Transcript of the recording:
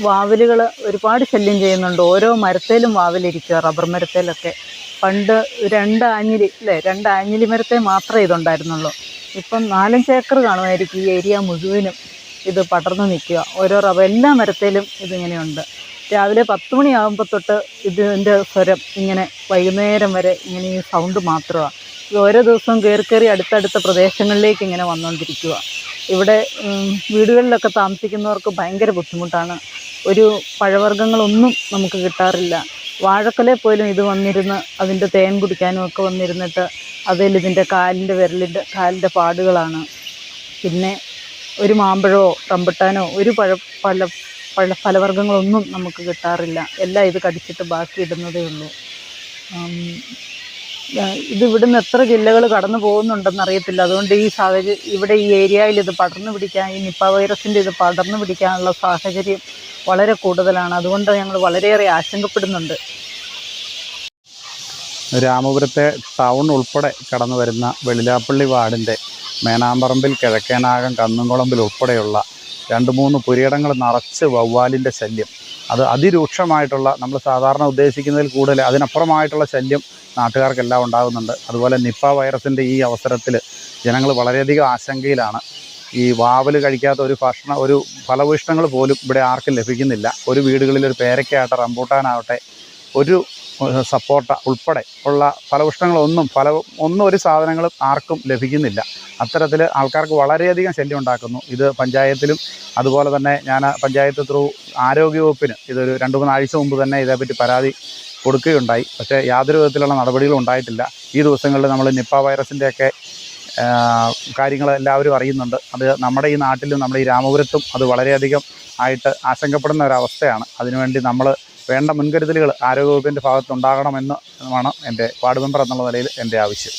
വാവലുകൾ ഒരുപാട് ശല്യം ചെയ്യുന്നുണ്ട്. ഓരോ മരത്തേലും വാവലിരിക്കുക, റബ്ബർ മരത്തേലൊക്കെ. പണ്ട് 2 ആഞ്ഞിലി അല്ലേ, 2 ആഞ്ഞിലി മരത്തെ മാത്രമേ ഇതുണ്ടായിരുന്നുള്ളൂ. ഇപ്പം 4-5 ഏക്കർ കാണുമായിരിക്കും ഈ ഏരിയ മുഴുവനും ഇത് പടർന്ന് നിൽക്കുക. ഓരോ എല്ലാ മരത്തേലും ഇതിങ്ങനെയുണ്ട്. രാവിലെ 10 മണിയാകുമ്പോൾ തൊട്ട് ഇതിൻ്റെ സ്വരം ഇങ്ങനെ വൈകുന്നേരം വരെ ഇങ്ങനെ ഈ സൗണ്ട് മാത്രമാണ്. ഇത് ഓരോ ദിവസവും കയറി അടുത്തടുത്ത പ്രദേശങ്ങളിലേക്ക് ഇങ്ങനെ വന്നുകൊണ്ടിരിക്കുക. ഇവിടെ വീടുകളിലൊക്കെ താമസിക്കുന്നവർക്ക് ഭയങ്കര ബുദ്ധിമുട്ടാണ്. ഒരു പഴവർഗ്ഗങ്ങളൊന്നും നമുക്ക് കിട്ടാറില്ല. വാഴക്കൊലയിൽ പോലും ഇത് വന്നിരുന്ന് അതിൻ്റെ തേൻ കുടിക്കാനും ഒക്കെ വന്നിരുന്നിട്ട് അതിലിതിൻ്റെ കാലിൻ്റെ പാടുകളാണ്. പിന്നെ ഒരു മാമ്പഴമോ റംബുട്ടാനോ ഒരു ഫലവർഗ്ഗങ്ങളൊന്നും നമുക്ക് കിട്ടാറില്ല. എല്ലാം ഇത് കടിച്ചിട്ട് ബാക്കി ഇടുന്നതേ ഉള്ളൂ. ഇത് ഇവിടുന്ന് എത്ര ജില്ലകൾ കടന്നു പോകുന്നുണ്ടെന്നറിയത്തില്ല. അതുകൊണ്ട് ഈ ഇവിടെ ഈ ഏരിയയിൽ ഇത് പടർന്നു പിടിക്കാൻ, ഈ നിപ്പ വൈറസിൻ്റെ ഇത് പടർന്നു പിടിക്കാനുള്ള സാഹചര്യം വളരെ കൂടുതലാണ്. അതുകൊണ്ട് ഞങ്ങൾ വളരെയേറെ ആശങ്കപ്പെടുന്നുണ്ട്. രാമപുരത്തെ ടൗൺ ഉൾപ്പെടെ കടന്നു വരുന്ന വെളിലാപ്പള്ളി വാർഡിൻ്റെ മേനാമ്പറമ്പിൽ, കിഴക്കേനാകം, കന്നുംകുളമ്പിൽ ഉൾപ്പെടെയുള്ള 2-3 പുരയിടങ്ങൾ നിറച്ച് വവ്വാലിൻ്റെ ശല്യം. അത് അതിരൂക്ഷമായിട്ടുള്ള, നമ്മൾ സാധാരണ ഉദ്ദേശിക്കുന്നതിൽ കൂടുതൽ അതിനപ്പുറമായിട്ടുള്ള ശല്യം നാട്ടുകാർക്കെല്ലാം ഉണ്ടാകുന്നുണ്ട്. അതുപോലെ നിപ്പ വൈറസിൻ്റെ ഈ അവസരത്തിൽ ജനങ്ങൾ വളരെയധികം ആശങ്കയിലാണ്. ഈ വാവൽ കഴിക്കാത്ത ഒരു ഫലഭൂയിഷ്ഠങ്ങൾ പോലും ഇവിടെ ആർക്കും ലഭിക്കുന്നില്ല. ഒരു വീടുകളിൽ ഒരു പേരയ്ക്കാകട്ടെ, റംബൂട്ടാനാവട്ടെ, ഒരു സപ്പോട്ട ഉൾപ്പെടെ ഉള്ള ഫലഭൂയിഷ്ഠങ്ങളൊന്നും ഒരു സാധനങ്ങളും ആർക്കും ലഭിക്കുന്നില്ല. അത്തരത്തിൽ ആൾക്കാർക്ക് വളരെയധികം ശല്യം ഉണ്ടാക്കുന്നു. ഇത് പഞ്ചായത്തിലും അതുപോലെ തന്നെ ഞാൻ പഞ്ചായത്ത് ത്രൂ ആരോഗ്യവകുപ്പിന് ഇതൊരു 2-3 ആഴ്ച മുമ്പ് തന്നെ ഇതേപ്പറ്റി പരാതി കൊടുക്കുകയുണ്ടായി. പക്ഷേ യാതൊരു വിധത്തിലുള്ള നടപടികളും ഉണ്ടായിട്ടില്ല. ഈ ദിവസങ്ങളിൽ നമ്മൾ നിപ്പ വൈറസിൻ്റെയൊക്കെ കാര്യങ്ങൾ എല്ലാവരും അറിയുന്നുണ്ട്. അത് നമ്മുടെ ഈ നാട്ടിലും നമ്മുടെ ഈ രാമപുരത്തും അത് വളരെയധികം ആയിട്ട് ആശങ്കപ്പെടുന്ന ഒരവസ്ഥയാണ്. അതിനുവേണ്ടി നമ്മൾ വേണ്ട മുൻകരുതലുകൾ ആരോഗ്യവകുപ്പിൻ്റെ ഭാഗത്തുണ്ടാകണമെന്നാണ് എൻ്റെ വാർഡ് മെമ്പർ എന്നുള്ള നിലയിൽ എൻ്റെ ആവശ്യം.